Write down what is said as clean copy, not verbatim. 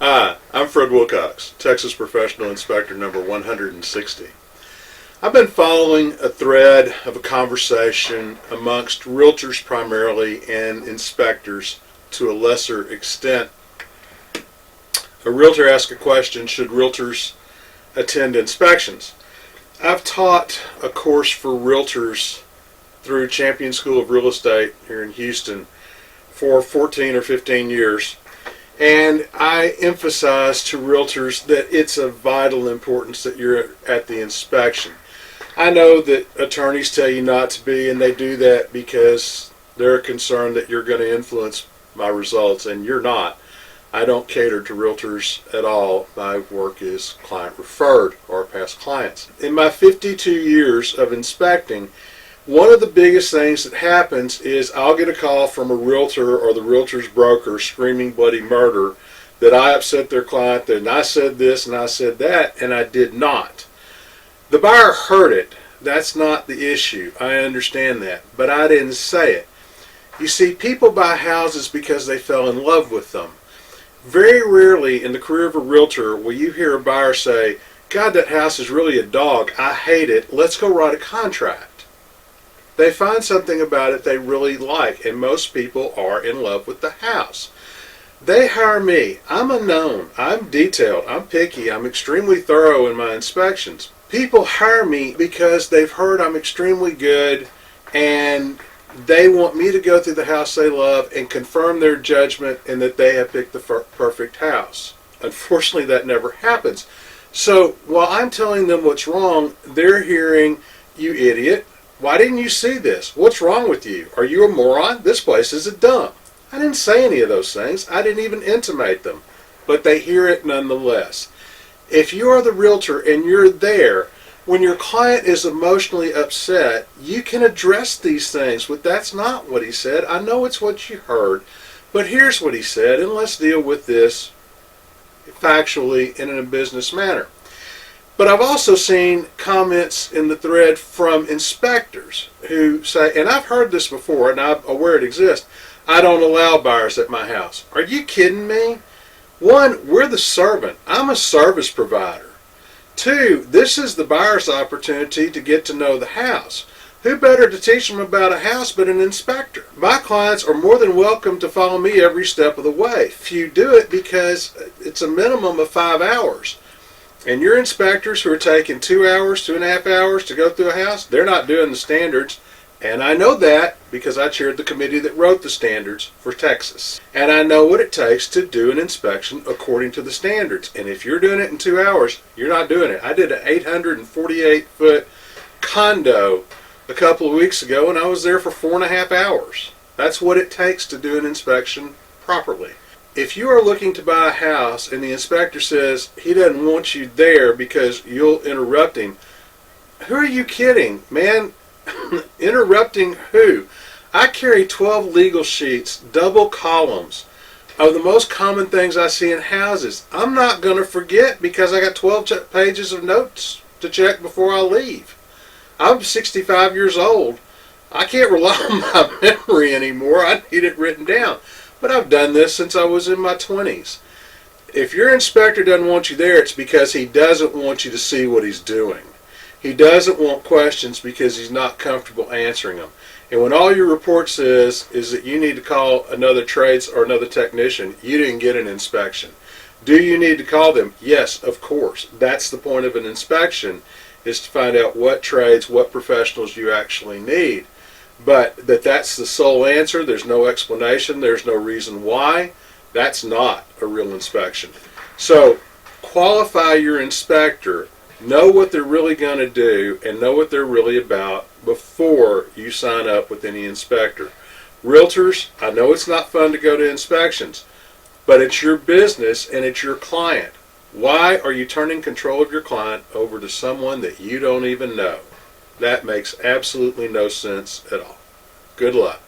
Hi, I'm Fred Wilcox, Texas Professional Inspector number 160. I've been following a thread of a conversation amongst realtors primarily and inspectors to a lesser extent. A realtor asked a question, should realtors attend inspections? I've taught a course for realtors through Champion School of Real Estate here in Houston for 14 or 15 years. And I emphasize to realtors that it's of vital importance that you're at the inspection. I know that attorneys tell you not to be, and they do that because they're concerned that you're going to influence my results, and you're not. I don't cater to realtors at all. My work is client referred or past clients. In my 52 years of inspecting, one of the biggest things that happens is I'll get a call from a realtor or the realtor's broker screaming bloody murder that I upset their client, and I said this and I said that, and I did not. The buyer heard it. That's not the issue. I understand that, but I didn't say it. You see, people buy houses because they fell in love with them. Very rarely in the career of a realtor will you hear a buyer say, God, that house is really a dog. I hate it. Let's go write a contract. They find something about it they really like, and most people are in love with the house. They hire me. I'm a known. I'm detailed. I'm picky. I'm extremely thorough in my inspections. People hire me because they've heard I'm extremely good, and they want me to go through the house they love and confirm their judgment and that they have picked the perfect house. Unfortunately, that never happens. So while I'm telling them what's wrong, they're hearing, you idiot. Why didn't you see this? What's wrong with you? Are you a moron? This place is a dump. I didn't say any of those things. I didn't even intimate them. But they hear it nonetheless. If you are the realtor and you're there, when your client is emotionally upset, you can address these things. But that's not what he said. I know it's what you heard. But here's what he said, and let's deal with this factually and in a business manner. But I've also seen comments in the thread from inspectors who say, and I've heard this before, and I'm aware it exists, I don't allow buyers at my house. Are you kidding me? One, we're the servant. I'm a service provider. Two, this is the buyer's opportunity to get to know the house. Who better to teach them about a house but an inspector? My clients are more than welcome to follow me every step of the way. Few do it because it's a minimum of 5 hours. And your inspectors who are taking 2 hours, 2.5 hours to go through a house, they're not doing the standards. And I know that because I chaired the committee that wrote the standards for Texas. And I know what it takes to do an inspection according to the standards. And if you're doing it in 2 hours, you're not doing it. I did an 848-foot condo a couple of weeks ago, and I was there for 4.5 hours. That's what it takes to do an inspection properly. If you are looking to buy a house and the inspector says he doesn't want you there because you'll interrupt him, who are you kidding, man? Interrupting who? I carry 12 legal sheets, double columns, of the most common things I see in houses. I'm not going to forget because I got 12 pages of notes to check before I leave. I'm 65 years old. I can't rely on my memory anymore. I need it written down. But I've done this since I was in my 20s. If your inspector doesn't want you there, it's because he doesn't want you to see what he's doing. He doesn't want questions because he's not comfortable answering them. And when all your report says is that you need to call another trades or another technician, you didn't get an inspection. Do you need to call them? Yes, of course. That's the point of an inspection, is to find out what trades, what professionals you actually need. But that's the sole answer, there's no explanation, there's no reason why, that's not a real inspection. So qualify your inspector, know what they're really going to do, and know what they're really about before you sign up with any inspector. Realtors, I know it's not fun to go to inspections, but it's your business and it's your client. Why are you turning control of your client over to someone that you don't even know? That makes absolutely no sense at all. Good luck.